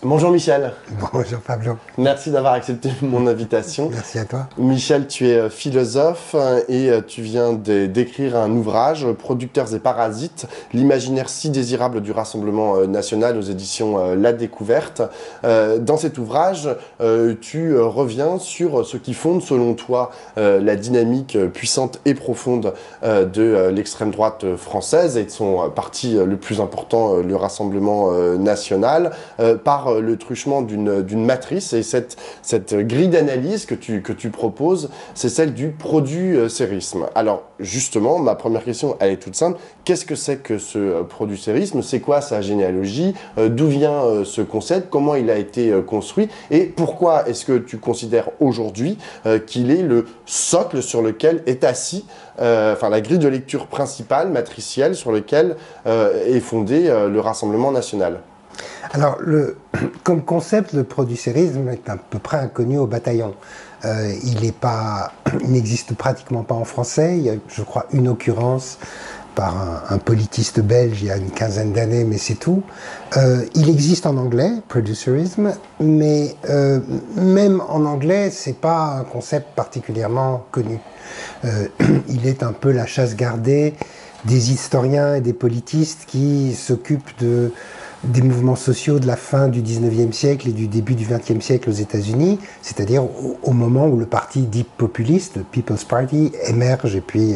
Bonjour Michel. Bonjour Pablo. Merci d'avoir accepté mon invitation. Merci à toi. Michel, tu es philosophe et tu viens d'écrire un ouvrage, Producteurs et parasites, l'imaginaire si désirable du Rassemblement national aux éditions La Découverte. Dans cet ouvrage, tu reviens sur ce qui fonde selon toi la dynamique puissante et profonde de l'extrême droite française et de son parti le plus important, le Rassemblement national, par le truchement d'une matrice. Et cette grille d'analyse que tu proposes, c'est celle du producerisme. Alors justement, ma première question, elle est toute simple. Qu'est-ce que c'est que ce producerisme? C'est quoi sa généalogie? D'où vient ce concept? Comment il a été construit? Et pourquoi est-ce que tu considères aujourd'hui qu'il est le socle sur lequel est assis, la grille de lecture principale, matricielle, sur lequel est fondé le Rassemblement national? Alors, comme concept, le producérisme est à peu près inconnu au bataillon. Il n'existe pratiquement pas en français. Il y a, je crois, une occurrence par un politiste belge il y a une quinzaine d'années, mais c'est tout. Il existe en anglais, producerism, mais même en anglais, c'est pas un concept particulièrement connu. Il est un peu la chasse gardée des historiens et des politistes qui s'occupent des mouvements sociaux de la fin du 19e siècle et du début du 20e siècle aux États-Unis, c'est-à-dire au moment où le parti dit populiste, le People's Party, émerge et puis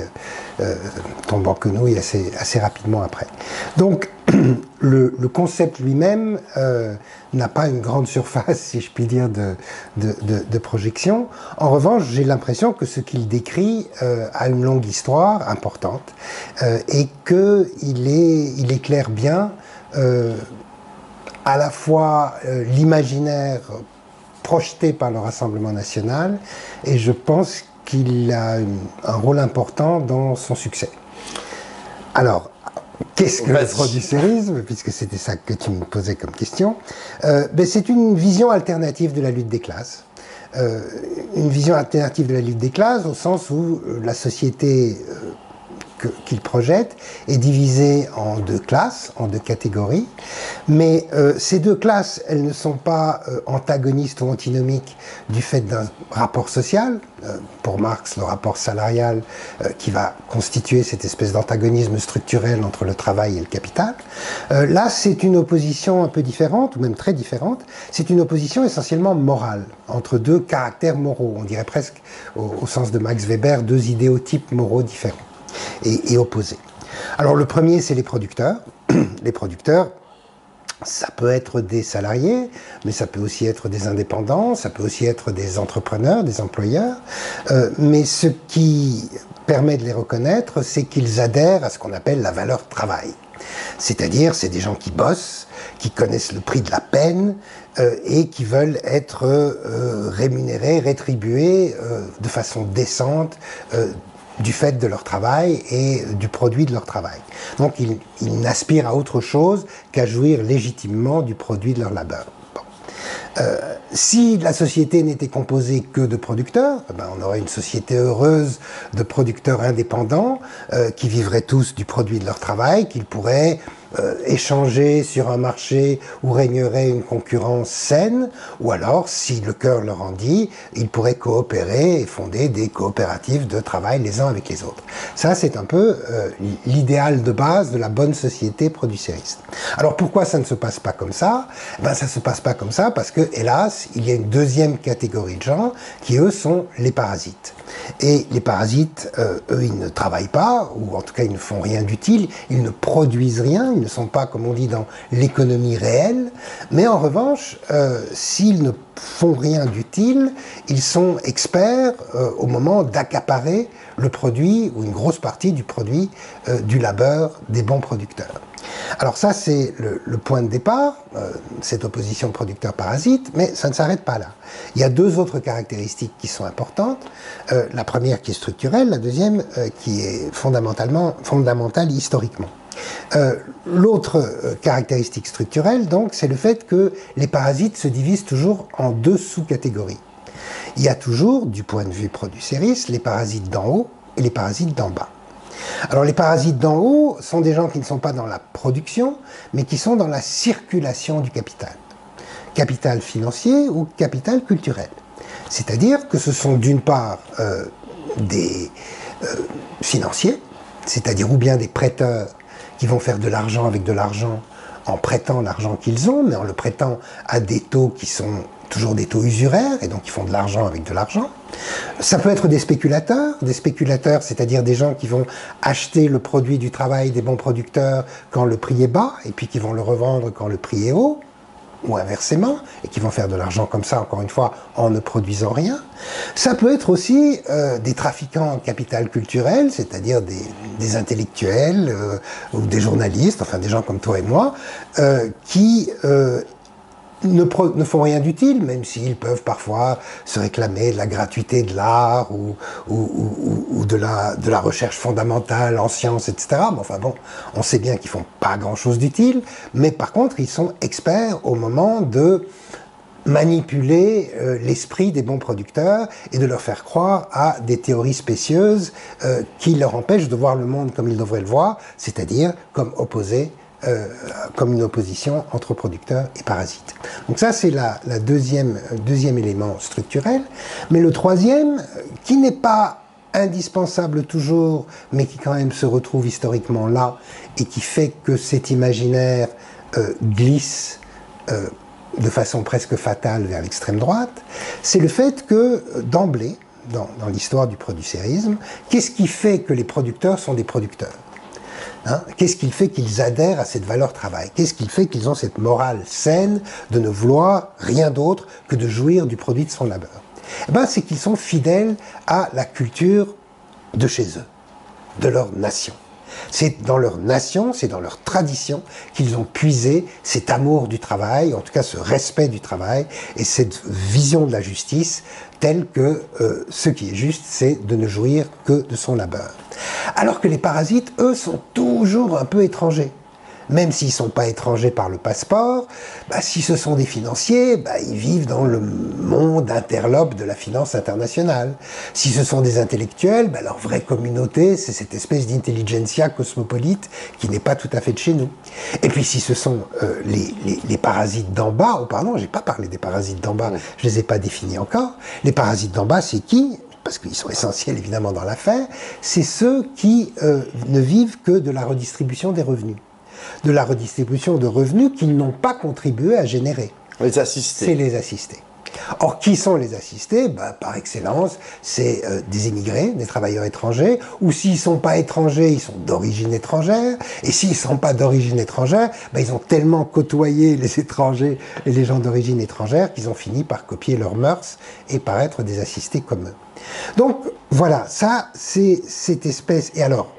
tombe en quenouille assez rapidement après. Donc, le concept lui-même n'a pas une grande surface, si je puis dire, de projection. En revanche, j'ai l'impression que ce qu'il décrit a une longue histoire importante et qu'il éclaire bien à la fois l'imaginaire projeté par le Rassemblement national, et je pense qu'il a un rôle important dans son succès. Alors, qu'est-ce que le producérisme, puisque c'était ça que tu me posais comme question? C'est une vision alternative de la lutte des classes. Une vision alternative de la lutte des classes au sens où la société qu'il projette est divisée en deux classes, en deux catégories, mais ces deux classes, elles ne sont pas antagonistes ou antinomiques du fait d'un rapport social. Pour Marx, le rapport salarial qui va constituer cette espèce d'antagonisme structurel entre le travail et le capital. Là, c'est une opposition un peu différente, ou même très différente. C'est une opposition essentiellement morale, entre deux caractères moraux. On dirait presque, au sens de Max Weber, deux idéotypes moraux différents et opposés. Alors le premier, c'est les producteurs. Les producteurs, ça peut être des salariés, mais ça peut aussi être des indépendants, ça peut aussi être des entrepreneurs, des employeurs. Mais ce qui permet de les reconnaître, c'est qu'ils adhèrent à ce qu'on appelle la valeur travail. C'est-à-dire, c'est des gens qui bossent, qui connaissent le prix de la peine et qui veulent être rémunérés, rétribués de façon décente du fait de leur travail et du produit de leur travail. Donc ils n'aspirent à autre chose qu'à jouir légitimement du produit de leur labeur. Bon. Si la société n'était composée que de producteurs, on aurait une société heureuse de producteurs indépendants qui vivraient tous du produit de leur travail, qu'ils pourraient échanger sur un marché où régnerait une concurrence saine, ou alors, si le cœur leur en dit, ils pourraient coopérer et fonder des coopératives de travail les uns avec les autres. Ça, c'est un peu l'idéal de base de la bonne société producériste. Alors pourquoi ça ne se passe pas comme ça? Ça ne se passe pas comme ça parce que, hélas, il y a une deuxième catégorie de gens qui, eux, sont les parasites. Et les parasites, eux, ils ne travaillent pas, ou en tout cas, ils ne font rien d'utile, ils ne produisent rien, ils ne sont pas, comme on dit, dans l'économie réelle, mais en revanche, s'ils ne font rien d'utile, ils sont experts au moment d'accaparer le produit, ou une grosse partie du produit du labeur des bons producteurs. Alors ça, c'est le point de départ, cette opposition producteur-parasite, mais ça ne s'arrête pas là. Il y a deux autres caractéristiques qui sont importantes. La première qui est structurelle, la deuxième qui est fondamentale historiquement. L'autre caractéristique structurelle, donc, c'est le fait que les parasites se divisent toujours en deux sous-catégories. Il y a toujours, du point de vue producériste, les parasites d'en haut et les parasites d'en bas. Alors les parasites d'en haut sont des gens qui ne sont pas dans la production, mais qui sont dans la circulation du capital, capital financier ou capital culturel. C'est-à-dire que ce sont d'une part des financiers, c'est-à-dire ou bien des prêteurs qui vont faire de l'argent avec de l'argent en prêtant l'argent qu'ils ont, mais en le prêtant à des taux qui sont toujours des taux usuraires, et donc ils font de l'argent avec de l'argent. Ça peut être des spéculateurs, c'est-à-dire des gens qui vont acheter le produit du travail des bons producteurs quand le prix est bas, et puis qui vont le revendre quand le prix est haut, ou inversement, et qui vont faire de l'argent comme ça, encore une fois, en ne produisant rien. Ça peut être aussi des trafiquants en capital culturel, c'est-à-dire des intellectuels ou des journalistes, enfin des gens comme toi et moi, qui ne font rien d'utile, même s'ils peuvent parfois se réclamer de la gratuité de l'art ou de la recherche fondamentale en sciences, etc. Mais enfin bon, on sait bien qu'ils font pas grand-chose d'utile, mais par contre, ils sont experts au moment de manipuler l'esprit des bons producteurs et de leur faire croire à des théories spécieuses qui leur empêchent de voir le monde comme ils devraient le voir, c'est-à-dire comme une opposition entre producteurs et parasites. Donc ça, c'est la deuxième élément structurel. Mais le troisième, qui n'est pas indispensable toujours, mais qui quand même se retrouve historiquement là, et qui fait que cet imaginaire glisse de façon presque fatale vers l'extrême droite, c'est le fait que, d'emblée, dans l'histoire du producérisme, qu'est-ce qui fait que les producteurs sont des producteurs ? Qu'est-ce qui fait qu'ils adhèrent à cette valeur travail? Qu'est-ce qui fait qu'ils ont cette morale saine de ne vouloir rien d'autre que de jouir du produit de son labeur? C'est qu'ils sont fidèles à la culture de chez eux, de leur nation. C'est dans leur nation, c'est dans leur tradition qu'ils ont puisé cet amour du travail, en tout cas ce respect du travail et cette vision de la justice telle que ce qui est juste, c'est de ne jouir que de son labeur. Alors que les parasites, eux, sont toujours un peu étrangers. Même s'ils ne sont pas étrangers par le passeport, si ce sont des financiers, ils vivent dans le monde interlope de la finance internationale. Si ce sont des intellectuels, leur vraie communauté, c'est cette espèce d'intelligentsia cosmopolite qui n'est pas tout à fait de chez nous. Et puis si ce sont les parasites d'en bas, j'ai pas parlé des parasites d'en bas, je les ai pas définis encore. Les parasites d'en bas, c'est qui ? Parce qu'ils sont essentiels évidemment dans l'affaire, c'est ceux qui ne vivent que de la redistribution des revenus. De la redistribution de revenus qu'ils n'ont pas contribué à générer. Les assistés. C'est les assistés. Or, qui sont les assistés ? Par excellence, c'est des immigrés, des travailleurs étrangers, ou s'ils ne sont pas étrangers, ils sont d'origine étrangère, et s'ils ne sont pas d'origine étrangère, ils ont tellement côtoyé les étrangers et les gens d'origine étrangère qu'ils ont fini par copier leurs mœurs et par être des assistés comme eux. Donc, voilà, ça, c'est cette espèce... Et alors...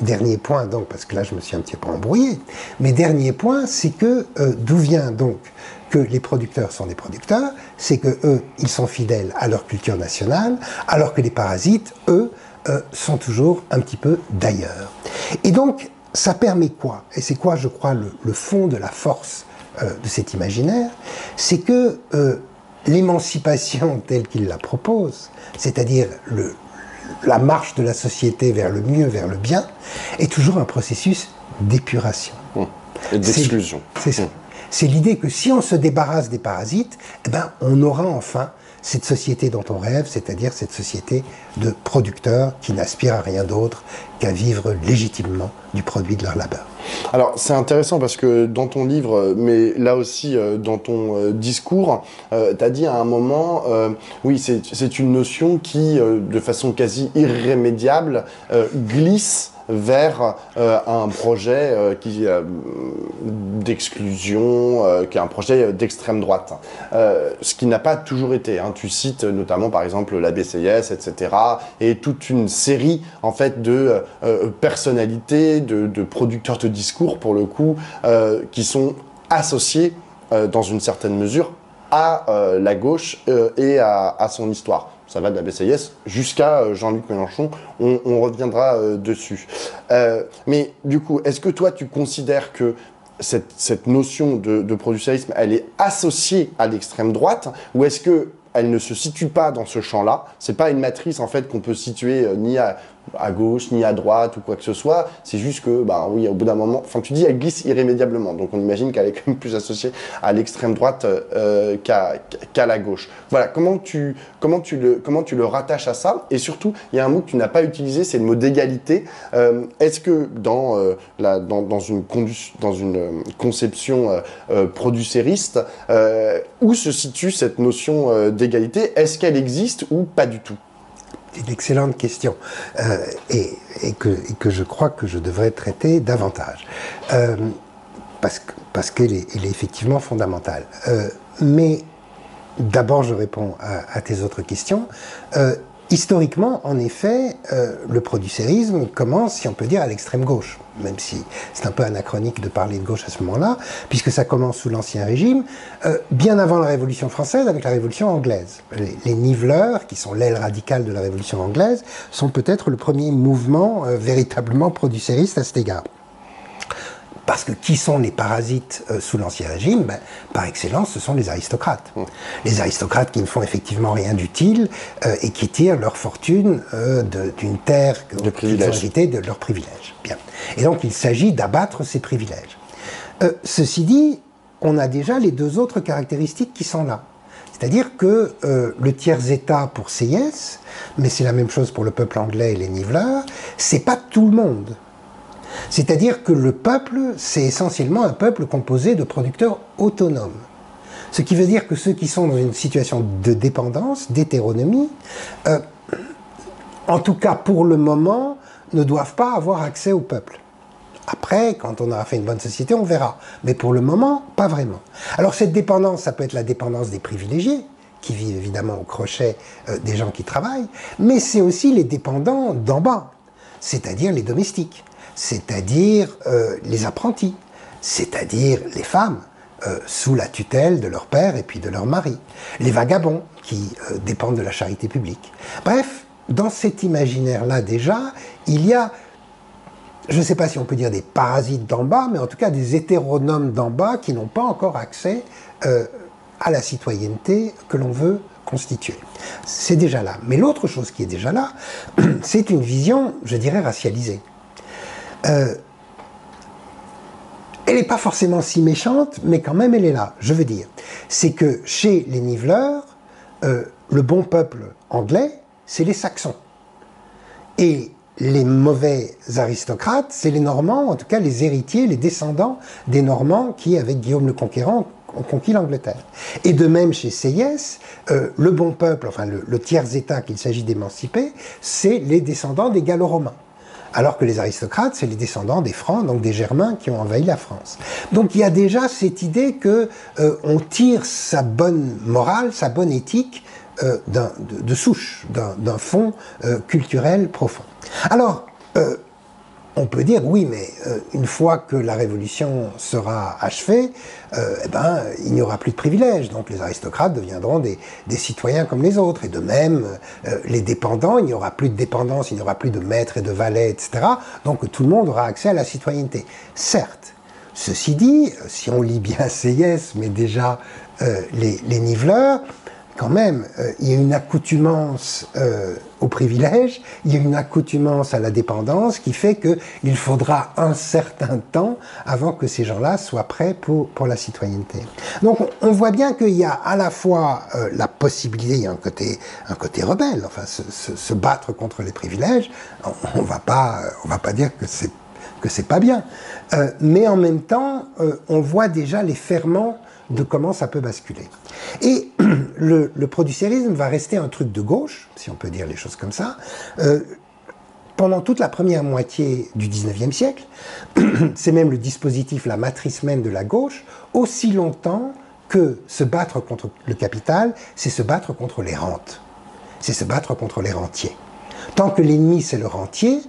dernier point, donc, parce que là je me suis un petit peu embrouillé, mais dernier point, c'est que d'où vient donc que les producteurs sont des producteurs, c'est que eux, ils sont fidèles à leur culture nationale, alors que les parasites, eux, sont toujours un petit peu d'ailleurs. Et donc, ça permet quoi? Et c'est quoi, je crois, le fond de la force de cet imaginaire? C'est que l'émancipation telle qu'il la propose, c'est-à-dire la marche de la société vers le mieux, vers le bien, est toujours un processus d'épuration. Et d'exclusion. C'est ça. C'est l'idée que si on se débarrasse des parasites, on aura enfin cette société dont on rêve, c'est-à-dire cette société de producteurs qui n'aspirent à rien d'autre qu'à vivre légitimement du produit de leur labeur. Alors, c'est intéressant parce que dans ton livre, mais là aussi dans ton discours, tu as dit à un moment, oui, c'est une notion qui, de façon quasi irrémédiable, glisse vers un projet d'exclusion, qui est un projet d'extrême droite. Ce qui n'a pas toujours été. Tu cites notamment, par exemple, la BCIS, etc. Et toute une série, en fait, de personnalités, de producteurs de discours, pour le coup, qui sont associés, dans une certaine mesure, à la gauche et à son histoire. Ça va de la BCIS jusqu'à Jean-Luc Mélenchon, on reviendra dessus. Mais du coup, est-ce que toi, tu considères que cette notion de producérisme, elle est associée à l'extrême droite, ou est-ce qu'elle ne se situe pas dans ce champ-là? C'est pas une matrice en fait qu'on peut situer ni à gauche, ni à droite, ou quoi que ce soit. C'est juste que, bah oui, au bout d'un moment, enfin, tu dis, elle glisse irrémédiablement. Donc, on imagine qu'elle est quand même plus associée à l'extrême droite qu'à la gauche. Voilà, comment tu le rattaches à ça? Et surtout, il y a un mot que tu n'as pas utilisé, c'est le mot d'égalité. Est-ce que dans une conception producériste, où se situe cette notion d'égalité? Est-ce qu'elle existe ou pas du tout? C'est une excellente question et que je crois que je devrais traiter davantage parce qu'elle est effectivement fondamentale. Mais d'abord, je réponds à tes autres questions. Historiquement, en effet, le producérisme commence, si on peut dire, à l'extrême gauche, même si c'est un peu anachronique de parler de gauche à ce moment-là, puisque ça commence sous l'Ancien Régime, bien avant la Révolution française, avec la Révolution anglaise. Les niveleurs, qui sont l'aile radicale de la Révolution anglaise, sont peut-être le premier mouvement véritablement producériste à cet égard. Parce que qui sont les parasites sous l'Ancien Régime? Par excellence, ce sont les aristocrates. Les aristocrates qui ne font effectivement rien d'utile et qui tirent leur fortune d'une terre qu'ils ont héritée de leurs privilèges. Bien. Et donc, il s'agit d'abattre ces privilèges. Ceci dit, on a déjà les deux autres caractéristiques qui sont là. C'est-à-dire que le tiers-état pour Sieyès, mais c'est la même chose pour le peuple anglais et les niveleurs, c'est pas tout le monde. C'est-à-dire que le peuple, c'est essentiellement un peuple composé de producteurs autonomes. Ce qui veut dire que ceux qui sont dans une situation de dépendance, d'hétéronomie, en tout cas pour le moment, ne doivent pas avoir accès au peuple. Après, quand on aura fait une bonne société, on verra. Mais pour le moment, pas vraiment. Alors cette dépendance, ça peut être la dépendance des privilégiés, qui vivent évidemment au crochet des gens qui travaillent, mais c'est aussi les dépendants d'en bas, c'est-à-dire les domestiques. C'est-à-dire les apprentis, c'est-à-dire les femmes sous la tutelle de leur père et puis de leur mari, les vagabonds qui dépendent de la charité publique. Bref, dans cet imaginaire-là déjà, il y a, je ne sais pas si on peut dire des parasites d'en bas, mais en tout cas des hétéronomes d'en bas qui n'ont pas encore accès à la citoyenneté que l'on veut constituer. C'est déjà là. Mais l'autre chose qui est déjà là, c'est une vision, je dirais, racialisée. Elle n'est pas forcément si méchante, mais quand même elle est là. Je veux dire, c'est que chez les niveleurs, le bon peuple anglais, c'est les Saxons. Et les mauvais aristocrates, c'est les Normands, en tout cas les héritiers, les descendants des Normands qui, avec Guillaume le Conquérant, ont conquis l'Angleterre. Et de même chez Sieyès, le bon peuple, enfin le tiers-état qu'il s'agit d'émanciper, c'est les descendants des Gallo-Romains. Alors que les aristocrates, c'est les descendants des Francs, donc des Germains qui ont envahi la France. Donc il y a déjà cette idée que on tire sa bonne morale, sa bonne éthique de souche, d'un fond culturel profond. Alors, on peut dire, oui, mais une fois que la Révolution sera achevée, il n'y aura plus de privilèges. Donc les aristocrates deviendront des citoyens comme les autres. Et de même, les dépendants, il n'y aura plus de dépendance, il n'y aura plus de maîtres et de valets, etc. Donc tout le monde aura accès à la citoyenneté. Certes, ceci dit, si on lit bien Sieyès, mais déjà les niveleurs, quand même, il y a une accoutumance au privilège, il y a une accoutumance à la dépendance qui fait qu'il faudra un certain temps avant que ces gens-là soient prêts pour la citoyenneté. Donc on voit bien qu'il y a à la fois la possibilité, il y a un côté rebelle, enfin se battre contre les privilèges, on va pas dire que c'est pas bien, mais en même temps on voit déjà les ferments de comment ça peut basculer. Et le producérisme va rester un truc de gauche, si on peut dire les choses comme ça, pendant toute la première moitié du XIXe siècle. C'est même le dispositif, la matrice même de la gauche, aussi longtemps que se battre contre le capital, c'est se battre contre les rentes. C'est se battre contre les rentiers. Tant que l'ennemi c'est le rentier,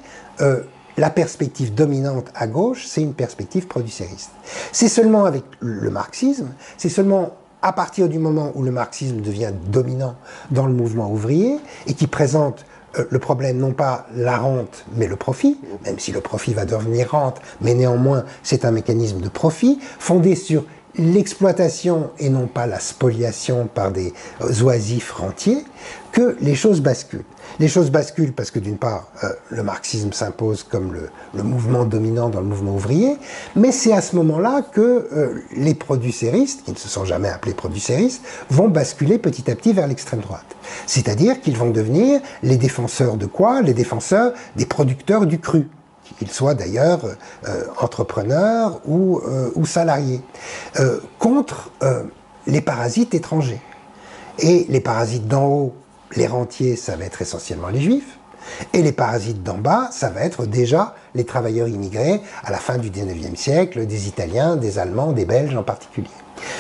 la perspective dominante à gauche, c'est une perspective producériste. C'est seulement avec le marxisme, c'est seulement à partir du moment où le marxisme devient dominant dans le mouvement ouvrier et qui présente le problème non pas la rente mais le profit, même si le profit va devenir rente, mais néanmoins c'est un mécanisme de profit fondé sur l'exploitation et non pas la spoliation par des oisifs rentiers, que les choses basculent. Les choses basculent parce que d'une part, le marxisme s'impose comme le mouvement dominant dans le mouvement ouvrier, mais c'est à ce moment-là que les producéristes, qui ne se sont jamais appelés producéristes, vont basculer petit à petit vers l'extrême droite. C'est-à-dire qu'ils vont devenir les défenseurs de quoi? Les défenseurs des producteurs du cru, qu'ils soient d'ailleurs entrepreneurs ou salariés, contre les parasites étrangers. Et les parasites d'en haut, les rentiers, ça va être essentiellement les juifs, et les parasites d'en bas, ça va être déjà les travailleurs immigrés à la fin du 19e siècle, des Italiens, des Allemands, des Belges en particulier.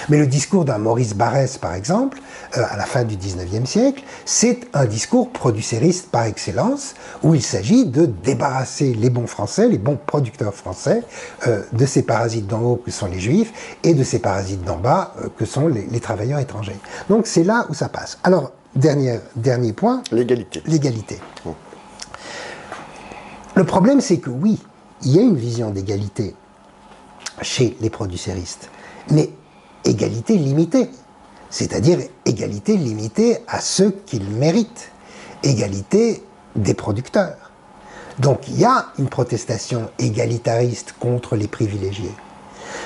Mais le discours d'un Maurice Barrès, par exemple, à la fin du 19e siècle, c'est un discours producériste par excellence, où il s'agit de débarrasser les bons Français, les bons producteurs français, de ces parasites d'en haut que sont les Juifs, et de ces parasites d'en bas que sont les travailleurs étrangers. Donc c'est là où ça passe. Alors, dernier point. L'égalité. L'égalité. Le problème, c'est que oui, il y a une vision d'égalité chez les producéristes, mais égalité limitée, c'est-à-dire égalité limitée à ceux qu'ils méritent, égalité des producteurs. Donc il y a une protestation égalitariste contre les privilégiés.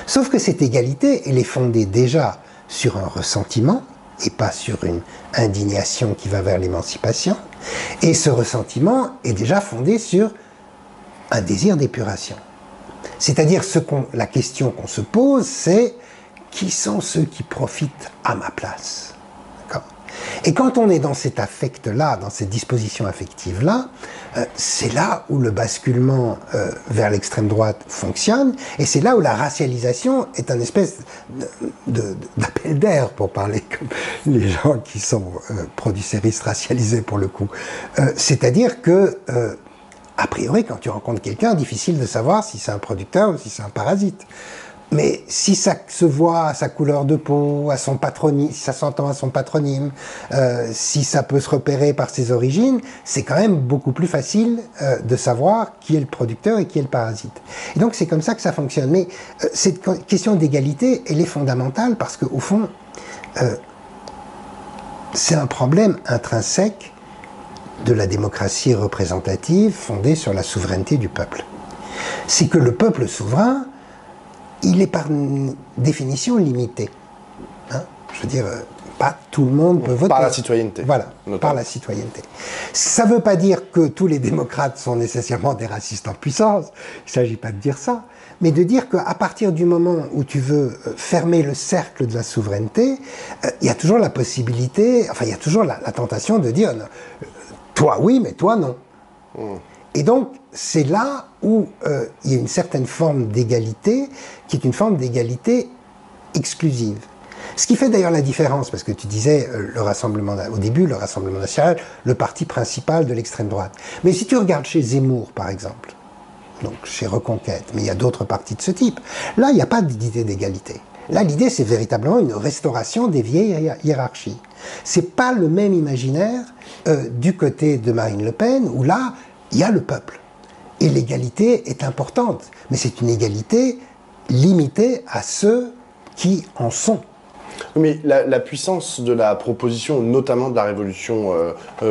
Sauf que cette égalité, elle est fondée déjà sur un ressentiment et pas sur une indignation qui va vers l'émancipation. Et ce ressentiment est déjà fondé sur un désir d'épuration. C'est-à-dire la question qu'on se pose, c'est qui sont ceux qui profitent à ma place? Et quand on est dans cet affect-là, dans cette disposition affective-là, c'est là où le basculement vers l'extrême droite fonctionne, et c'est là où la racialisation est un espèce d'appel d'air, pour parler comme les gens qui sont producéristes racialisés pour le coup. C'est-à-dire que, a priori, quand tu rencontres quelqu'un, difficile de savoir si c'est un producteur ou si c'est un parasite. Mais si ça se voit à sa couleur de peau, à son patronyme, si ça s'entend à son patronyme, si ça peut se repérer par ses origines, c'est quand même beaucoup plus facile de savoir qui est le producteur et qui est le parasite. Et donc c'est comme ça que ça fonctionne. Mais cette question d'égalité, elle est fondamentale parce qu'au fond, c'est un problème intrinsèque de la démocratie représentative fondée sur la souveraineté du peuple. C'est que le peuple souverain, il est par définition limité. Hein? Je veux dire, pas tout le monde peut voter. Par la citoyenneté. Voilà, notamment. Par la citoyenneté. Ça ne veut pas dire que tous les démocrates sont nécessairement des racistes en puissance, il ne s'agit pas de dire ça, mais de dire qu'à partir du moment où tu veux fermer le cercle de la souveraineté, il y a toujours la possibilité, enfin il y a toujours la tentation de dire toi oui, mais toi non. Et donc, c'est là où il y a une certaine forme d'égalité, qui est une forme d'égalité exclusive. Ce qui fait d'ailleurs la différence, parce que tu disais au début, le Rassemblement national, le parti principal de l'extrême droite. Mais si tu regardes chez Zemmour, par exemple, donc chez Reconquête, mais il y a d'autres partis de ce type, là, il n'y a pas d'idée d'égalité. Là, l'idée, c'est véritablement une restauration des vieilles hiérarchies. C'est pas le même imaginaire du côté de Marine Le Pen, où là, il y a le peuple. Et l'égalité est importante, mais c'est une égalité limitée à ceux qui en sont. Mais la puissance de la proposition, notamment de la Révolution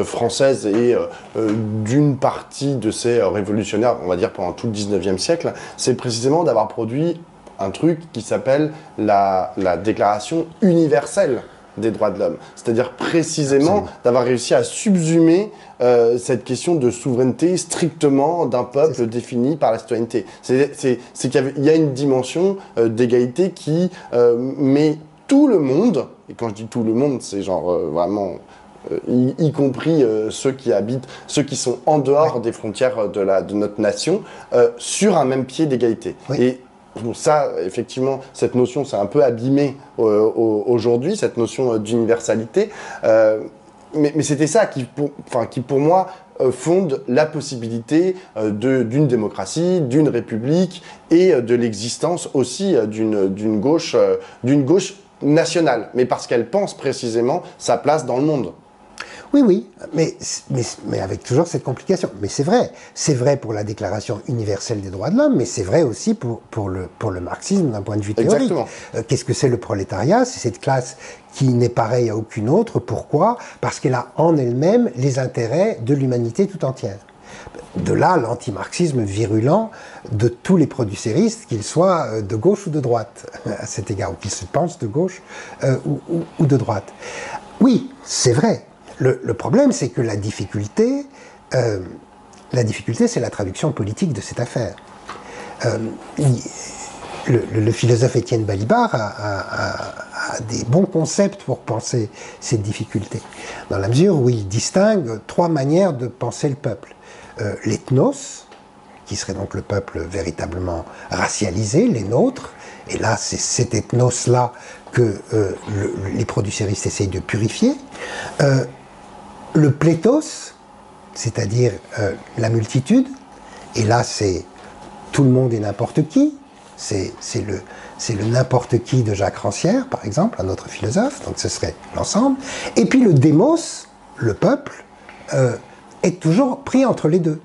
française et d'une partie de ces révolutionnaires, on va dire pendant tout le 19e siècle, c'est précisément d'avoir produit un truc qui s'appelle la Déclaration universelle des droits de l'homme. C'est-à-dire précisément d'avoir réussi à subsumer cette question de souveraineté strictement d'un peuple défini par la citoyenneté. C'est qu'il y a une dimension d'égalité qui met tout le monde, et quand je dis tout le monde, c'est genre vraiment... y compris ceux qui habitent, ceux qui sont en dehors des frontières de notre nation, sur un même pied d'égalité. Oui. Et ça, effectivement, cette notion s'est un peu abîmée aujourd'hui, cette notion d'universalité. Mais c'était ça qui, pour moi, fonde la possibilité d'une démocratie, d'une république et de l'existence aussi d'une gauche nationale, mais parce qu'elle pense précisément sa place dans le monde. Oui, oui, mais avec toujours cette complication. Mais c'est vrai pour la Déclaration universelle des droits de l'homme, mais c'est vrai aussi pour le marxisme d'un point de vue théorique. Qu'est-ce que c'est le prolétariat? C'est cette classe qui n'est pareille à aucune autre. Pourquoi? Parce qu'elle a en elle-même les intérêts de l'humanité tout entière. De là l'antimarxisme virulent de tous les producéristes, qu'ils soient de gauche ou de droite, à cet égard, ou qu'ils se pensent de gauche ou de droite. Oui, c'est vrai. Le problème, c'est que la difficulté, c'est la traduction politique de cette affaire. Le philosophe Étienne Balibar a des bons concepts pour penser cette difficulté, dans la mesure où il distingue trois manières de penser le peuple. L'ethnos, qui serait donc le peuple véritablement racialisé, les nôtres, et là c'est cet ethnos-là que les producéristes essayent de purifier. Le pléthos, c'est-à-dire la multitude, et là c'est tout le monde et n'importe qui, c'est le n'importe qui de Jacques Rancière, par exemple, un autre philosophe, donc ce serait l'ensemble. Et puis le démos, le peuple, est toujours pris entre les deux,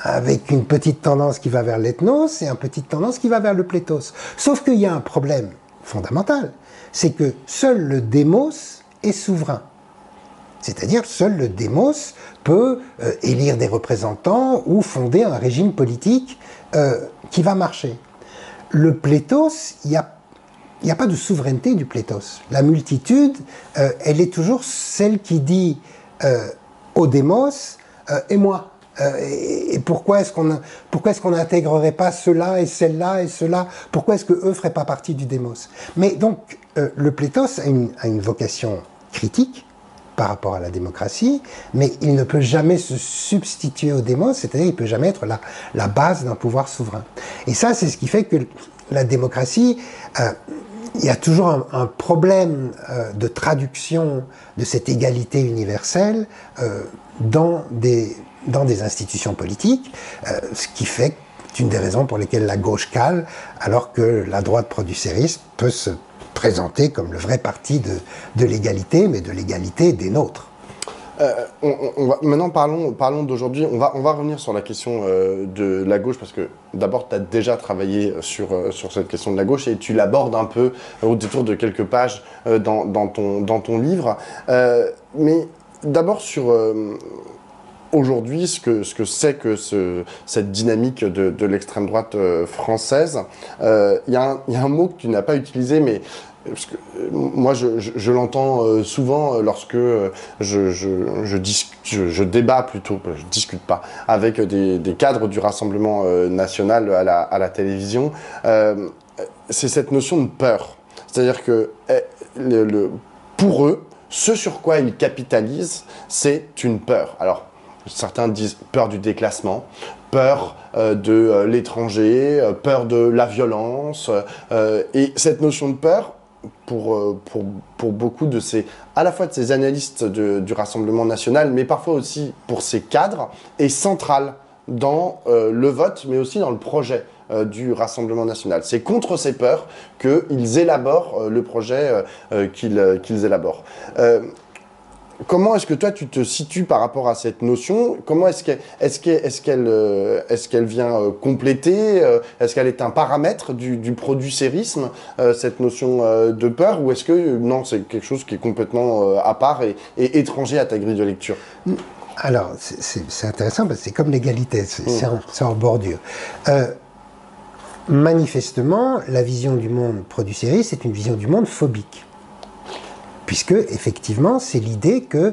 avec une petite tendance qui va vers l'ethnos et une petite tendance qui va vers le pléthos. Sauf qu'il y a un problème fondamental, c'est que seul le démos est souverain. C'est-à-dire seul le démos peut élire des représentants ou fonder un régime politique qui va marcher. Le pléthos, il n'y a pas de souveraineté du pléthos. La multitude, elle est toujours celle qui dit au démos et moi. Et pourquoi est-ce qu'on n'intégrerait pas cela et celle-là et cela? Pourquoi est-ce qu'eux ne feraient pas partie du démos? Mais donc, le pléthos a une vocation critique par rapport à la démocratie, mais il ne peut jamais se substituer au démos, c'est-à-dire il ne peut jamais être la base d'un pouvoir souverain. Et ça, c'est ce qui fait que la démocratie, il y a toujours un problème de traduction de cette égalité universelle dans des institutions politiques, ce qui fait une des raisons pour lesquelles la gauche cale, alors que la droite producériste peut se présenter comme le vrai parti de l'égalité, mais de l'égalité des nôtres. Maintenant, parlons d'aujourd'hui. On va revenir sur la question de la gauche, parce que d'abord, tu as déjà travaillé sur cette question de la gauche, et tu l'abordes un peu au détour de quelques pages dans ton livre. Mais d'abord sur... aujourd'hui, ce que c'est que cette dynamique de l'extrême droite française, il y a un mot que tu n'as pas utilisé, mais parce que, moi je l'entends souvent lorsque je débat plutôt, je discute pas, avec des cadres du Rassemblement national à la télévision, c'est cette notion de peur. C'est-à-dire que pour eux, ce sur quoi ils capitalisent, c'est une peur. Alors, certains disent peur du déclassement, peur de l'étranger, peur de la violence. Et cette notion de peur, pour beaucoup à la fois de ces analystes du Rassemblement national, mais parfois aussi pour ces cadres, est centrale dans le vote, mais aussi dans le projet du Rassemblement national. C'est contre ces peurs qu'ils élaborent le projet qu'ils élaborent. Comment est-ce que toi tu te situes par rapport à cette notion? Comment est-ce qu'elle vient compléter? Est-ce qu'elle est un paramètre du producérisme, cette notion de peur? Ou est-ce que non, c'est quelque chose qui est complètement à part et étranger à ta grille de lecture? Alors, c'est intéressant parce que c'est comme l'égalité, c'est en bordure. Manifestement, la vision du monde producériste, c'est une vision du monde phobique. Puisque, effectivement, c'est l'idée que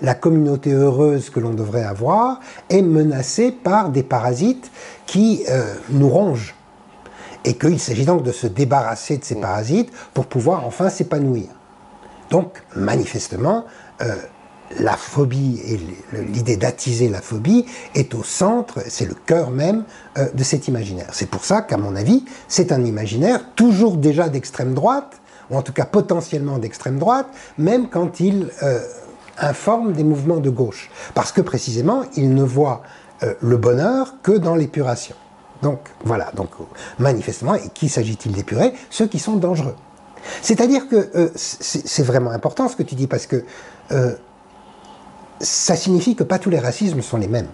la communauté heureuse que l'on devrait avoir est menacée par des parasites qui nous rongent. Et qu'il s'agit donc de se débarrasser de ces parasites pour pouvoir enfin s'épanouir. Donc, manifestement, la phobie et l'idée d'attiser la phobie est au centre, c'est le cœur même de cet imaginaire. C'est pour ça qu'à mon avis, c'est un imaginaire toujours déjà d'extrême droite, ou en tout cas potentiellement d'extrême droite, même quand il informe des mouvements de gauche. Parce que précisément, il ne voit le bonheur que dans l'épuration. Donc voilà, donc manifestement, et qui s'agit-il d'épurer? Ceux qui sont dangereux. C'est-à-dire que c'est vraiment important ce que tu dis, parce que ça signifie que pas tous les racismes sont les mêmes.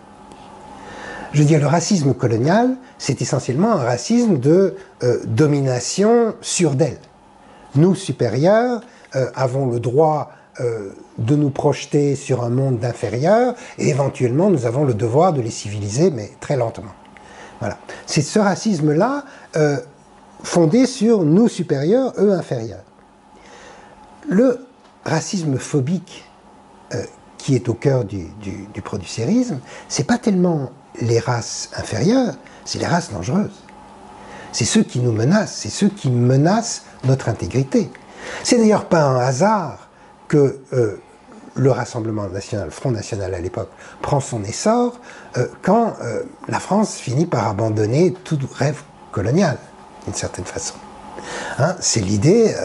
Je veux dire, le racisme colonial, c'est essentiellement un racisme de domination sur d'elle. Nous, supérieurs, avons le droit de nous projeter sur un monde d'inférieurs, et éventuellement, nous avons le devoir de les civiliser, mais très lentement. Voilà. C'est ce racisme-là fondé sur nous supérieurs, eux inférieurs. Le racisme phobique qui est au cœur du producérisme, c'est pas tellement les races inférieures, c'est les races dangereuses. C'est ceux qui nous menacent, c'est ceux qui menacent notre intégrité. C'est d'ailleurs pas un hasard que le Rassemblement national, le Front national à l'époque, prend son essor quand la France finit par abandonner tout rêve colonial, d'une certaine façon. Hein, c'est l'idée,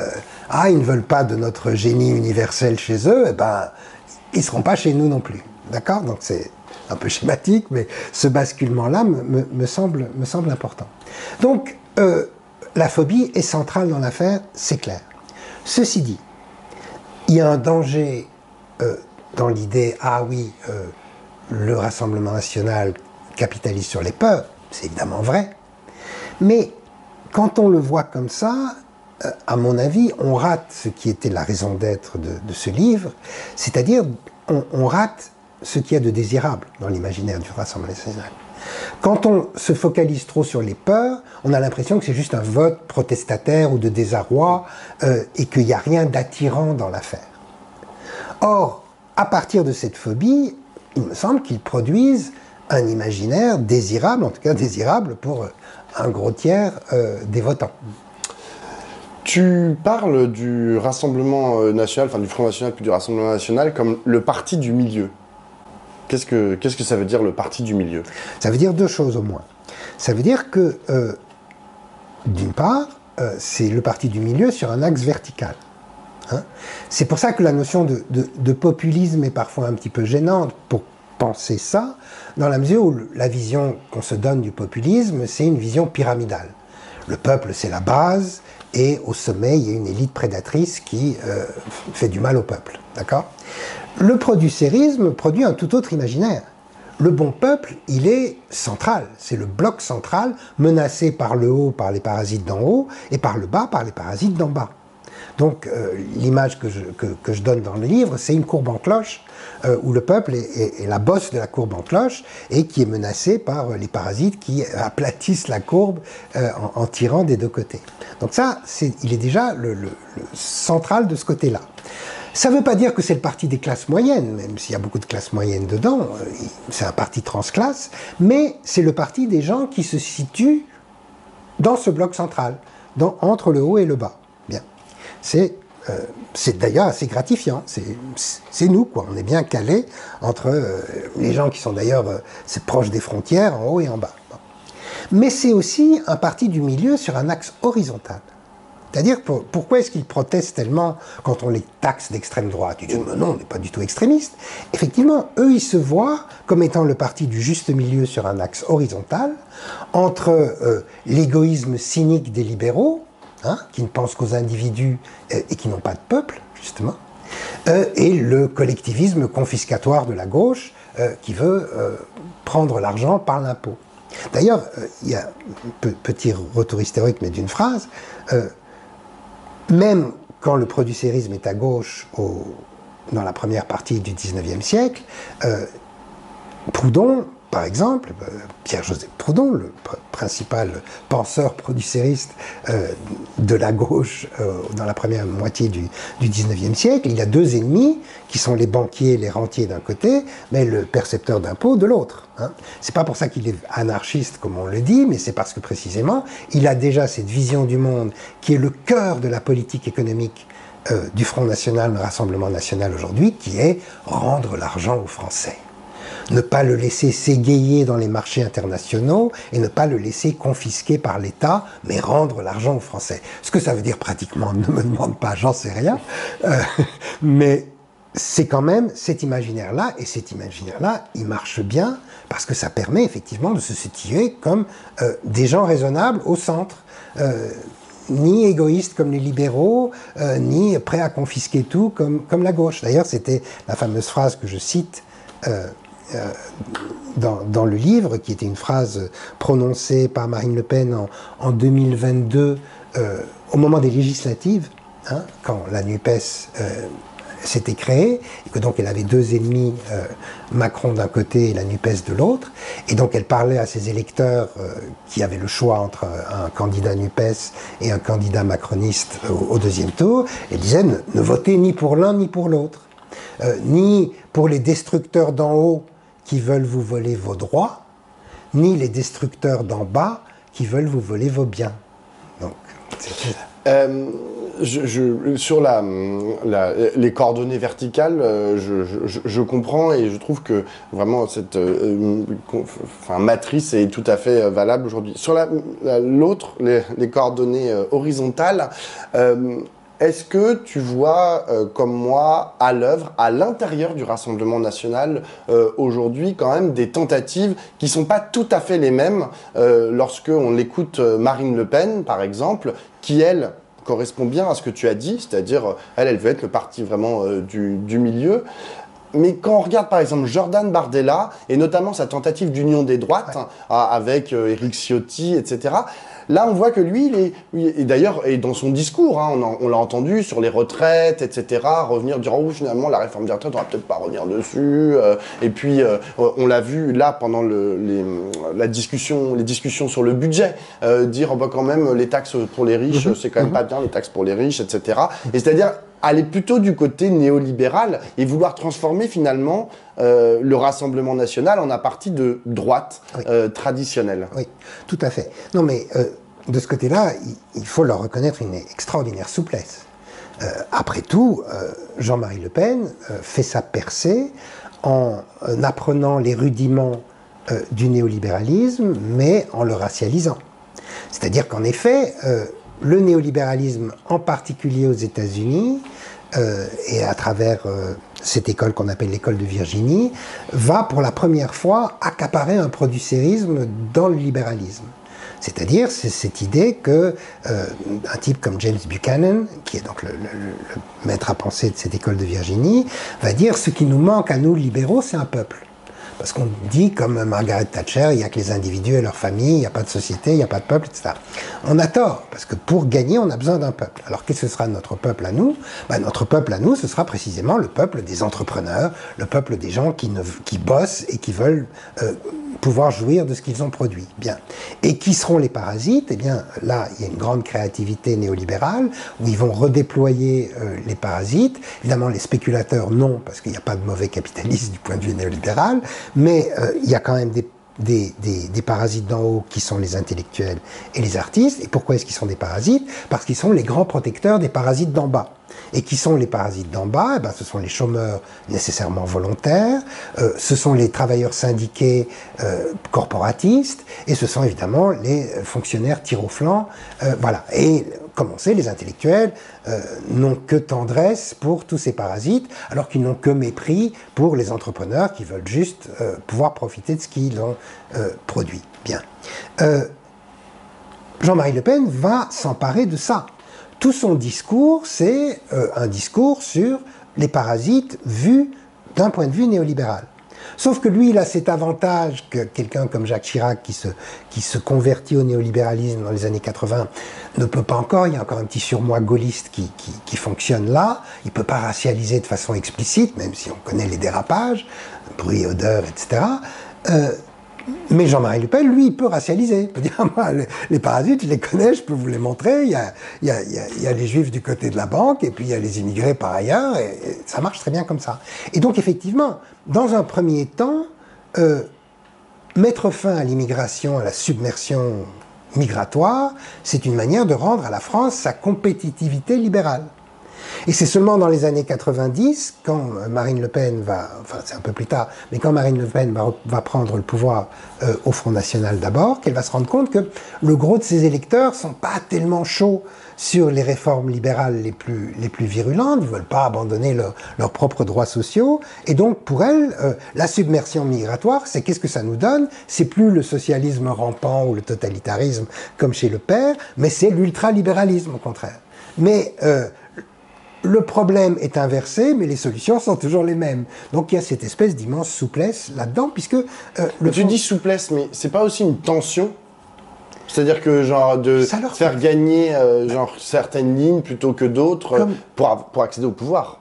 ils ne veulent pas de notre génie universel chez eux, eh ben, ils ne seront pas chez nous non plus. D'accord? Donc c'est un peu schématique, mais ce basculement-là me semble important. Donc, la phobie est centrale dans l'affaire, c'est clair. Ceci dit, il y a un danger dans l'idée, le Rassemblement national capitalise sur les peurs, c'est évidemment vrai, mais quand on le voit comme ça, à mon avis, on rate ce qui était la raison d'être de ce livre, c'est-à-dire on rate ce qu'il y a de désirable dans l'imaginaire du Rassemblement national. Quand on se focalise trop sur les peurs, on a l'impression que c'est juste un vote protestataire ou de désarroi et qu'il n'y a rien d'attirant dans l'affaire. Or, à partir de cette phobie, il me semble qu'ils produisent un imaginaire désirable, en tout cas désirable pour un gros tiers des votants. Tu parles du Rassemblement national, enfin du Front national puis du Rassemblement national comme le parti du milieu. Qu'est-ce que ça veut dire, le parti du milieu? Ça veut dire deux choses au moins. Ça veut dire que, d'une part, c'est le parti du milieu sur un axe vertical. Hein? C'est pour ça que la notion de populisme est parfois un petit peu gênante pour penser ça, dans la mesure où la vision qu'on se donne du populisme, c'est une vision pyramidale. Le peuple, c'est la base, et au sommet, il y a une élite prédatrice qui fait du mal au peuple. D'accord ? Le producérisme produit un tout autre imaginaire. Le bon peuple, il est central. C'est le bloc central menacé par le haut, par les parasites d'en haut, et par le bas, par les parasites d'en bas. Donc l'image que je donne dans le livre, c'est une courbe en cloche, où le peuple est la bosse de la courbe en cloche, et qui est menacé par les parasites qui aplatissent la courbe en tirant des deux côtés. Donc ça, il est déjà le central de ce côté-là. Ça ne veut pas dire que c'est le parti des classes moyennes, même s'il y a beaucoup de classes moyennes dedans, c'est un parti transclasse, mais c'est le parti des gens qui se situent dans ce bloc central, entre le haut et le bas. Bien. C'est d'ailleurs assez gratifiant, c'est nous, quoi. On est bien calés entre les gens qui sont d'ailleurs proches des frontières, en haut et en bas. Bon. Mais c'est aussi un parti du milieu sur un axe horizontal. C'est-à-dire, pourquoi est-ce qu'ils protestent tellement quand on les taxe d'extrême droite? Ils disent, non, on n'est pas du tout extrémiste. Effectivement, eux, ils se voient comme étant le parti du juste milieu sur un axe horizontal, entre l'égoïsme cynique des libéraux, qui ne pensent qu'aux individus et qui n'ont pas de peuple, justement, et le collectivisme confiscatoire de la gauche, qui veut prendre l'argent par l'impôt. D'ailleurs, il y a un petit retour historique, mais d'une phrase, même quand le producérisme est à gauche dans la première partie du XIXe siècle, Proudhon, par exemple, Pierre-Joseph Proudhon, le principal penseur producériste de la gauche dans la première moitié du XIXe siècle, il a deux ennemis qui sont les banquiers, les rentiers d'un côté, mais le percepteur d'impôts de l'autre. Hein. C'est pas pour ça qu'il est anarchiste comme on le dit, mais c'est parce que précisément il a déjà cette vision du monde qui est le cœur de la politique économique du Front national, le Rassemblement national aujourd'hui, qui est rendre l'argent aux Français. Ne pas le laisser s'égayer dans les marchés internationaux et ne pas le laisser confisquer par l'État, mais rendre l'argent aux Français. Ce que ça veut dire pratiquement, ne me demande pas, j'en sais rien, mais c'est quand même cet imaginaire-là, et cet imaginaire-là, il marche bien parce que ça permet effectivement de se situer comme des gens raisonnables au centre. Ni égoïstes comme les libéraux, ni prêts à confisquer tout comme la gauche. D'ailleurs, c'était la fameuse phrase que je cite dans le livre, qui était une phrase prononcée par Marine Le Pen en 2022, au moment des législatives, hein, quand la NUPES s'était créée, et que donc elle avait deux ennemis, Macron d'un côté et la NUPES de l'autre, et donc elle parlait à ses électeurs qui avaient le choix entre un candidat NUPES et un candidat macroniste au deuxième tour, elle disait ne votez ni pour l'un ni pour l'autre, ni pour les destructeurs d'en haut qui veulent vous voler vos droits, ni les destructeurs d'en bas qui veulent vous voler vos biens. Donc, c'est ça. Sur les coordonnées verticales, je comprends et je trouve que vraiment cette matrice est tout à fait valable aujourd'hui. Sur l'autre, les coordonnées horizontales, est-ce que tu vois, comme moi, à l'œuvre, à l'intérieur du Rassemblement national, aujourd'hui, quand même, des tentatives qui ne sont pas tout à fait les mêmes lorsqu'on l'écoute Marine Le Pen, par exemple, qui, elle, correspond bien à ce que tu as dit, c'est-à-dire, elle veut être le parti vraiment du milieu. Mais quand on regarde par exemple Jordan Bardella, et notamment sa tentative d'union des droites, avec Éric Ciotti, etc., là on voit que lui, et d'ailleurs, et dans son discours, hein, on l'a entendu sur les retraites, etc., revenir dire « Oh, finalement, la réforme des retraites, on va peut-être pas revenir dessus. » Et puis, on l'a vu là, pendant les discussions sur le budget, dire oh, bah, quand même, les taxes pour les riches, c'est quand même pas bien, les taxes pour les riches, etc. Et c'est-à-dire aller plutôt du côté néolibéral et vouloir transformer finalement le Rassemblement national en un parti de droite traditionnelle. Oui, tout à fait. Non mais de ce côté-là, il faut leur reconnaître une extraordinaire souplesse. Après tout, Jean-Marie Le Pen fait sa percée en apprenant les rudiments du néolibéralisme, mais en le racialisant. C'est-à-dire qu'en effet, le néolibéralisme, en particulier aux États-Unis, et à travers cette école qu'on appelle l'école de Virginie, va pour la première fois accaparer un producérisme dans le libéralisme. C'est-à-dire, c'est cette idée que un type comme James Buchanan, qui est donc le maître à penser de cette école de Virginie, va dire ce qui nous manque à nous libéraux, c'est un peuple. Parce qu'on dit, comme Margaret Thatcher, il n'y a que les individus et leurs familles, il n'y a pas de société, il n'y a pas de peuple, etc. On a tort, parce que pour gagner, on a besoin d'un peuple. Alors qu'est-ce que ce sera notre peuple à nous? Notre peuple à nous, ce sera précisément le peuple des entrepreneurs, le peuple des gens qui bossent et qui veulent pouvoir jouir de ce qu'ils ont produit. Bien. Et qui seront les parasites? Eh bien, là, il y a une grande créativité néolibérale, où ils vont redéployer les parasites. Évidemment, les spéculateurs, non, parce qu'il n'y a pas de mauvais capitalistes du point de vue néolibéral, mais il y a quand même des parasites d'en haut qui sont les intellectuels et les artistes. Et pourquoi est-ce qu'ils sont des parasites? Parce qu'ils sont les grands protecteurs des parasites d'en bas. Et qui sont les parasites d'en bas? Eh ben, ce sont les chômeurs nécessairement volontaires, ce sont les travailleurs syndiqués corporatistes, et ce sont évidemment les fonctionnaires tir au flanc. Voilà. Et comme on sait, les intellectuels n'ont que tendresse pour tous ces parasites, alors qu'ils n'ont que mépris pour les entrepreneurs qui veulent juste pouvoir profiter de ce qu'ils ont produit. Bien. Jean-Marie Le Pen va s'emparer de ça. Tout son discours, c'est un discours sur les parasites vus d'un point de vue néolibéral. Sauf que lui, il a cet avantage que quelqu'un comme Jacques Chirac, qui se convertit au néolibéralisme dans les années 80, ne peut pas encore. Il y a encore un petit surmoi gaulliste qui fonctionne là. Il ne peut pas racialiser de façon explicite, même si on connaît les dérapages, bruit, odeur, etc. Mais Jean-Marie Le Pen, lui, il peut racialiser. Il peut dire, moi, les parasites, je les connais, je peux vous les montrer. Il y a les juifs du côté de la banque, et puis il y a les immigrés par ailleurs, et ça marche très bien comme ça. Et donc, effectivement, dans un premier temps, mettre fin à l'immigration, à la submersion migratoire, c'est une manière de rendre à la France sa compétitivité libérale. Et c'est seulement dans les années 90, quand Marine Le Pen enfin c'est un peu plus tard, mais quand Marine Le Pen va prendre le pouvoir au Front National d'abord, qu'elle va se rendre compte que le gros de ses électeurs sont pas tellement chauds sur les réformes libérales les plus virulentes, ils veulent pas abandonner leurs propres droits sociaux, et donc pour elle, la submersion migratoire, c'est qu'est-ce que ça nous donne? C'est plus le socialisme rampant ou le totalitarisme comme chez le père, mais c'est l'ultralibéralisme au contraire. Mais Le problème est inversé, mais les solutions sont toujours les mêmes. Donc il y a cette espèce d'immense souplesse là-dedans, puisque... Tu dis souplesse, mais c'est pas aussi une tension? C'est-à-dire que genre de faire gagner genre certaines lignes plutôt que d'autres pour accéder au pouvoir.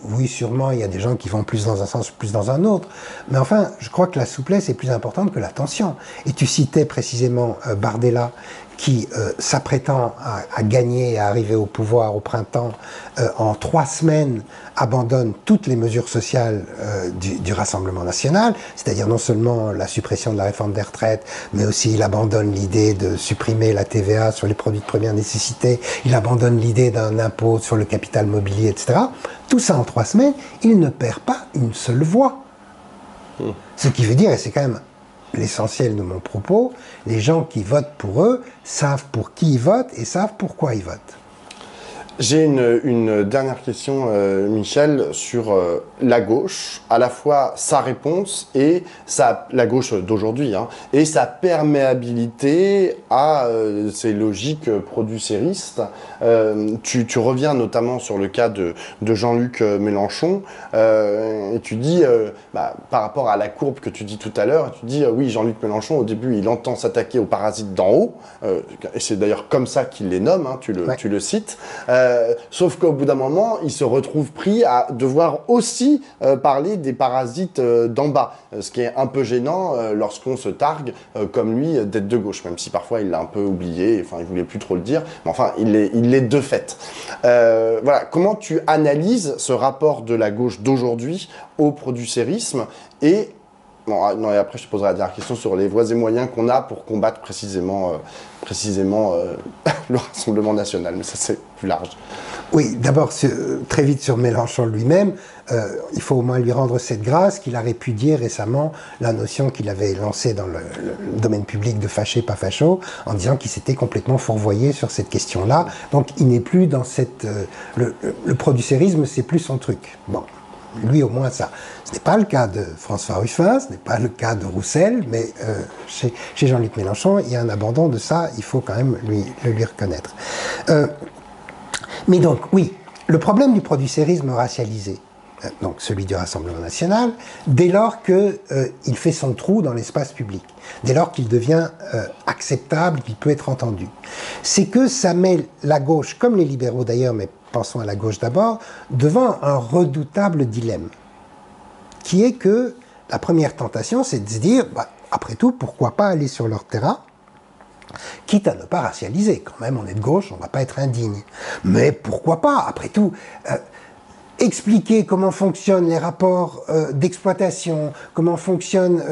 Oui, sûrement, il y a des gens qui vont plus dans un sens, plus dans un autre. Mais enfin, je crois que la souplesse est plus importante que la tension. Et tu citais précisément Bardella, qui, s'apprêtant à gagner et à arriver au pouvoir au printemps, en 3 semaines, abandonne toutes les mesures sociales du Rassemblement national, c'est-à-dire non seulement la suppression de la réforme des retraites, mais aussi il abandonne l'idée de supprimer la TVA sur les produits de première nécessité, il abandonne l'idée d'un impôt sur le capital mobilier, etc. Tout ça en 3 semaines, il ne perd pas une seule voix. Ce qui veut dire, et c'est quand même l'essentiel de mon propos, les gens qui votent pour eux savent pour qui ils votent et savent pourquoi ils votent. J'ai une dernière question, Michel, sur la gauche, à la fois sa réponse et la gauche d'aujourd'hui, hein, et sa perméabilité à ces logiques producéristes. Tu reviens notamment sur le cas de Jean-Luc Mélenchon, et tu dis, par rapport à la courbe que tu dis tout à l'heure, tu dis, oui, Jean-Luc Mélenchon, au début, il entend s'attaquer aux parasites d'en haut, et c'est d'ailleurs comme ça qu'il les nomme, hein, tu le cites. Sauf qu'au bout d'un moment, il se retrouve pris à devoir aussi parler des parasites d'en bas, ce qui est un peu gênant lorsqu'on se targue, comme lui, d'être de gauche, même si parfois il l'a un peu oublié, enfin il voulait plus trop le dire, mais enfin il l'est de fait. Voilà, comment tu analyses ce rapport de la gauche d'aujourd'hui au producérisme et non, et après je te poserai la dernière question sur les voies et moyens qu'on a pour combattre précisément le Rassemblement national, mais ça c'est plus large. Oui, d'abord, très vite sur Mélenchon lui-même, il faut au moins lui rendre cette grâce qu'il a répudié récemment la notion qu'il avait lancée dans le domaine public de fâché, pas facho, en disant qu'il s'était complètement fourvoyé sur cette question-là. Donc il n'est plus dans cette... le producérisme, c'est plus son truc. Bon. Lui, au moins, ça. Ce n'est pas le cas de François Ruffin, ce n'est pas le cas de Roussel, mais chez Jean-Luc Mélenchon, il y a un abandon de ça, il faut quand même le lui reconnaître. Mais donc, oui, le problème du producérisme racialisé, donc celui du Rassemblement national, dès lors qu'il fait son trou dans l'espace public, dès lors qu'il devient acceptable, qu'il peut être entendu, c'est que ça met la gauche, comme les libéraux d'ailleurs, mais pensons à la gauche d'abord, devant un redoutable dilemme, qui est que la première tentation, c'est de se dire, après tout, pourquoi pas aller sur leur terrain, quitte à ne pas racialiser. Quand même, on est de gauche, on ne va pas être indigne. Mais pourquoi pas, après tout, expliquer comment fonctionnent les rapports d'exploitation, comment fonctionnent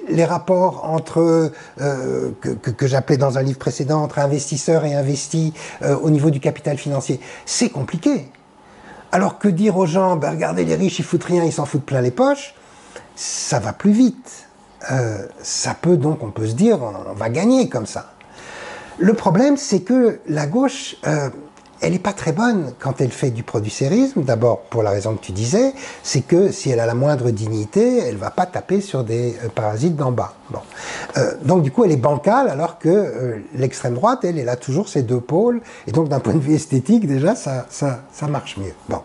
les rapports entre, que j'appelais dans un livre précédent, entre investisseurs et investis au niveau du capital financier. C'est compliqué. Alors que dire aux gens, regardez, les riches, ils foutent rien, ils s'en foutent plein les poches, ça va plus vite. Ça peut donc, on peut se dire, on va gagner comme ça. Le problème, c'est que la gauche, elle n'est pas très bonne quand elle fait du producérisme. D'abord, pour la raison que tu disais, c'est que si elle a la moindre dignité, elle ne va pas taper sur des parasites d'en bas. Bon. Donc du coup, elle est bancale, alors que l'extrême droite, elle a toujours ses deux pôles. Et donc d'un point de vue esthétique, déjà, ça marche mieux. Bon.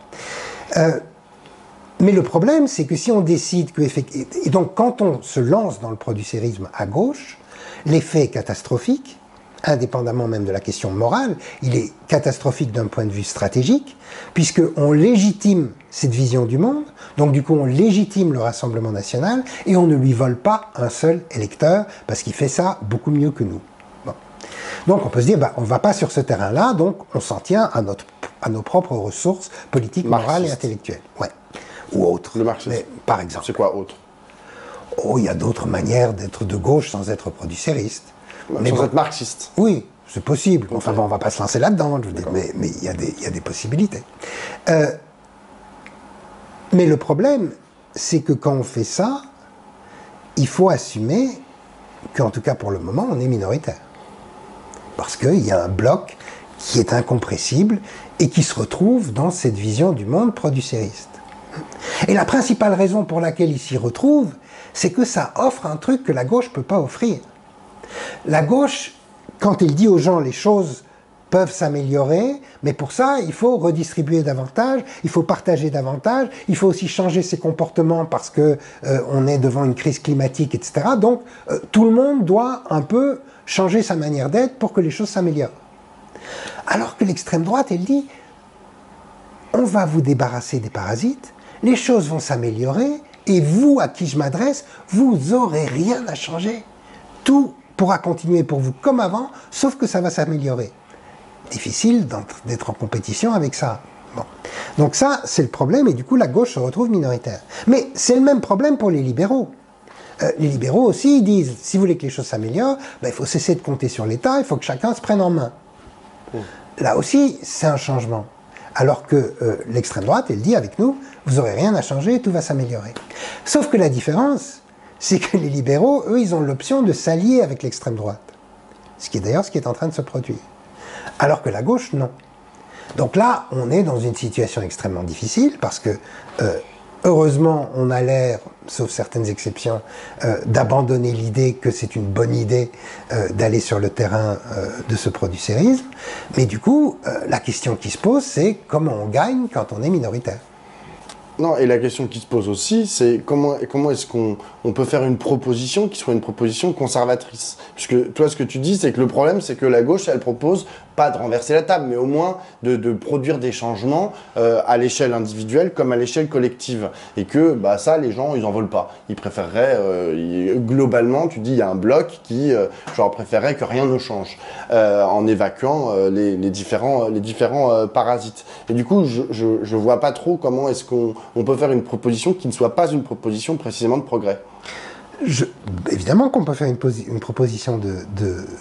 Mais le problème, c'est que si on décide que... Et donc quand on se lance dans le producérisme à gauche, l'effet est catastrophique, indépendamment même de la question morale, il est catastrophique d'un point de vue stratégique, puisqu'on légitime cette vision du monde, donc du coup on légitime le Rassemblement national, et on ne lui vole pas un seul électeur, parce qu'il fait ça beaucoup mieux que nous. Bon. Donc on peut se dire, on ne va pas sur ce terrain-là, donc on s'en tient à nos propres ressources politiques, morales et intellectuelles. Ouais. Ou autres. Le marxisme. Mais, par exemple. C'est quoi autre? Oh, il y a d'autres manières d'être de gauche sans être producériste. Sans être marxiste. Oui, c'est possible. Enfin bon, on ne va pas se lancer là-dedans, je veux dire, mais il y a des possibilités. Mais le problème, c'est que quand on fait ça, il faut assumer qu'en tout cas pour le moment, on est minoritaire. Parce qu'il y a un bloc qui est incompressible et qui se retrouve dans cette vision du monde producériste. Et la principale raison pour laquelle il s'y retrouve, c'est que ça offre un truc que la gauche ne peut pas offrir. La gauche, quand elle dit aux gens les choses peuvent s'améliorer, mais pour ça, il faut redistribuer davantage, il faut partager davantage, il faut aussi changer ses comportements parce que on est devant une crise climatique, etc. Donc, tout le monde doit un peu changer sa manière d'être pour que les choses s'améliorent. Alors que l'extrême droite, elle dit, on va vous débarrasser des parasites, les choses vont s'améliorer, et vous, à qui je m'adresse, vous n'aurez rien à changer. Tout pourra continuer pour vous comme avant, sauf que ça va s'améliorer. Difficile d'être en compétition avec ça. Bon. Donc ça, c'est le problème, et du coup, la gauche se retrouve minoritaire. Mais c'est le même problème pour les libéraux. Les libéraux aussi, ils disent, si vous voulez que les choses s'améliorent, ben, il faut cesser de compter sur l'État, il faut que chacun se prenne en main. Là aussi, c'est un changement. Alors que l'extrême droite, elle dit avec nous, vous n'aurez rien à changer, tout va s'améliorer. Sauf que la différence, c'est que les libéraux, eux, ils ont l'option de s'allier avec l'extrême droite. Ce qui est d'ailleurs ce qui est en train de se produire. Alors que la gauche, non. Donc là, on est dans une situation extrêmement difficile parce que, heureusement, on a l'air, sauf certaines exceptions, d'abandonner l'idée que c'est une bonne idée d'aller sur le terrain de ce producérisme. Mais du coup, la question qui se pose, c'est comment on gagne quand on est minoritaire. Non, et la question qui se pose aussi, c'est comment est-ce qu'on peut faire une proposition qui soit une proposition conservatrice? Puisque toi, ce que tu dis, c'est que le problème, c'est que la gauche, elle propose pas de renverser la table, mais au moins de produire des changements à l'échelle individuelle comme à l'échelle collective. Et que ça, les gens, ils en veulent pas. Ils préféreraient, globalement, tu dis, il y a un bloc qui, genre, préférerait que rien ne change, en évacuant les différents parasites. Et du coup, je vois pas trop comment est-ce qu'on peut faire une proposition qui ne soit pas une proposition précisément de progrès. Évidemment qu'on peut faire une proposition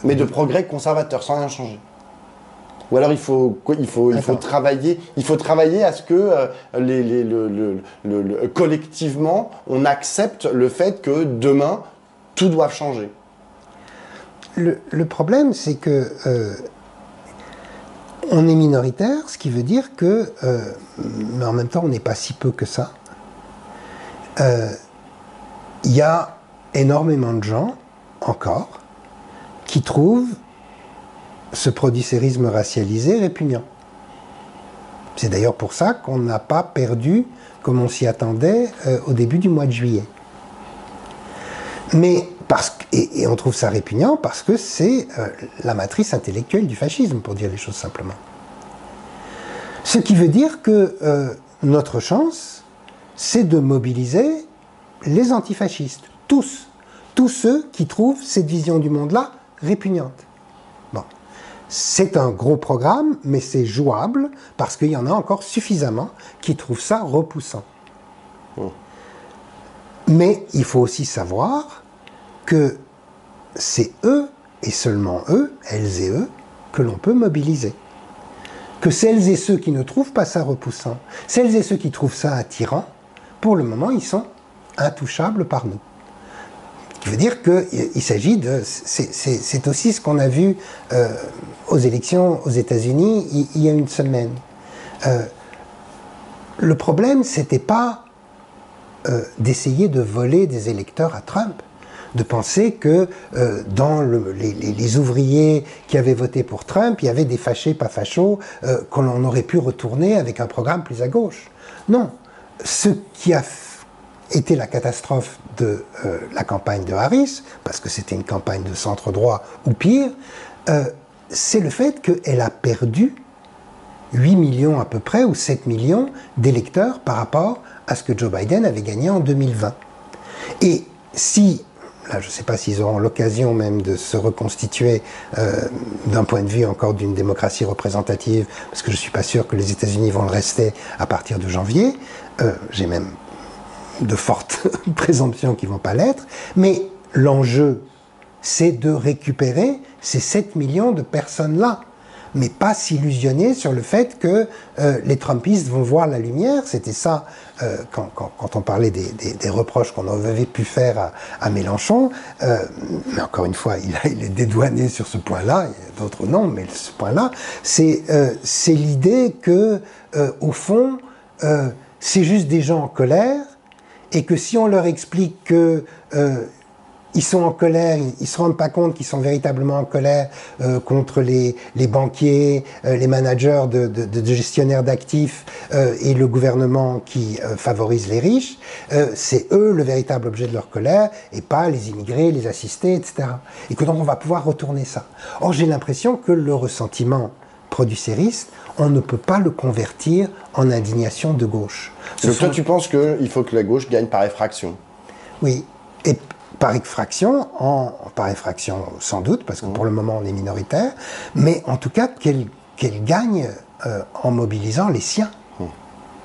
Mais de progrès conservateur, sans rien changer. Ou alors il faut travailler à ce que collectivement on accepte le fait que demain tout doit changer. Le problème, c'est que on est minoritaire, ce qui veut dire que, mais en même temps on n'est pas si peu que ça. Il y a énormément de gens encore qui trouvent ce producérisme racialisé répugnant. C'est d'ailleurs pour ça qu'on n'a pas perdu, comme on s'y attendait, au début du mois de juillet. Mais et on trouve ça répugnant parce que c'est la matrice intellectuelle du fascisme, pour dire les choses simplement. Ce qui veut dire que notre chance, c'est de mobiliser les antifascistes, tous ceux qui trouvent cette vision du monde-là répugnante. Bon. C'est un gros programme, mais c'est jouable parce qu'il y en a encore suffisamment qui trouvent ça repoussant. Mais il faut aussi savoir que c'est eux, et seulement eux, elles et eux, que l'on peut mobiliser. Que celles et ceux qui ne trouvent pas ça repoussant, celles et ceux qui trouvent ça attirant, pour le moment, ils sont intouchables par nous. Ce qui veut dire qu'il s'agit de... C'est aussi ce qu'on a vu aux élections aux États-Unis il y a une semaine. Le problème, c'était pas d'essayer de voler des électeurs à Trump, de penser que dans les ouvriers qui avaient voté pour Trump, il y avait des fâchés, pas fachos, qu'on aurait pu retourner avec un programme plus à gauche. Non. Ce qui a été la catastrophe de la campagne de Harris, parce que c'était une campagne de centre-droit ou pire, c'est le fait qu'elle a perdu 8 millions à peu près, ou 7 millions d'électeurs par rapport à ce que Joe Biden avait gagné en 2020. Et si, là je ne sais pas s'ils auront l'occasion même de se reconstituer d'un point de vue encore d'une démocratie représentative, parce que je ne suis pas sûr que les États-Unis vont le rester à partir de janvier, j'ai même de fortes présomptions qui ne vont pas l'être, mais l'enjeu, c'est de récupérer ces 7 millions de personnes-là, mais pas s'illusionner sur le fait que les Trumpistes vont voir la lumière. C'était ça, quand on parlait des reproches qu'on avait pu faire à Mélenchon, mais encore une fois, il est dédouané sur ce point-là, d'autres non, mais ce point-là, c'est l'idée que, au fond, c'est juste des gens en colère, et que si on leur explique que ils sont en colère, ils se rendent pas compte qu'ils sont véritablement en colère contre les banquiers, les managers de gestionnaires d'actifs et le gouvernement qui favorise les riches. C'est eux le véritable objet de leur colère et pas les immigrés, les assistés, etc. Et que donc on va pouvoir retourner ça. Or j'ai l'impression que le ressentiment producériste, on ne peut pas le convertir en indignation de gauche. Donc toi tu penses qu'il faut que la gauche gagne par effraction? Oui, et par effraction sans doute, parce que pour le moment on est minoritaire, mais en tout cas qu'elle gagne en mobilisant les siens,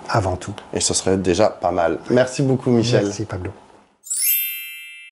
avant tout. Et ce serait déjà pas mal. Merci beaucoup Michel. Merci Pablo.